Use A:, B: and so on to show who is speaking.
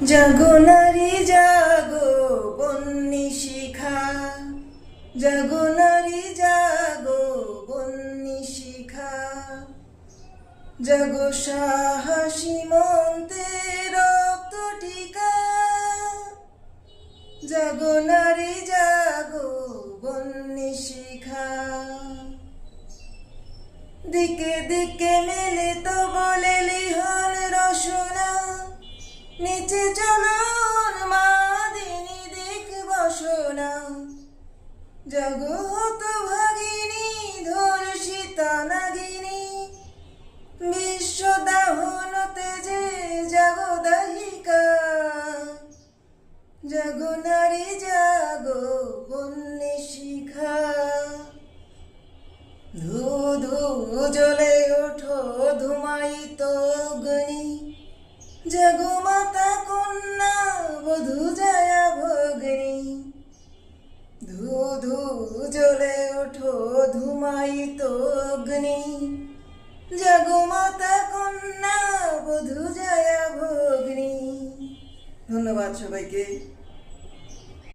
A: জাগো নারী জাগো বন্নি শিখা, জাগো নারী জাগো বন্নি শিখা, জাগো সাহসী মন্ত্রে রক্ত টিকা, জাগো নারী জাগো বন্নি শিখা। দিকে দিকে মেলে তো বলে লিহন রসনা, নিচে চলুন মাদিনী দেখব সোনা। জগত ভাগিনী ধর্ষিতা নাগিনী, বিশ্ব দাহন তেজে জাগো দাহিকা, জাগো নারী জাগো বন্নি শিখা। ধু ধু জ্বলে ওঠো ধুমায়িত অগ্নি, জাগো মাতা কন্যা বধূ জয়া ভগ্নী। ধু ধু জ্বলে ওঠো ধুমায়িত অগ্নি, জাগো মাতা কন্যা বধূ জয়া ভগ্নী। ধন্যবাদ সবাইকে।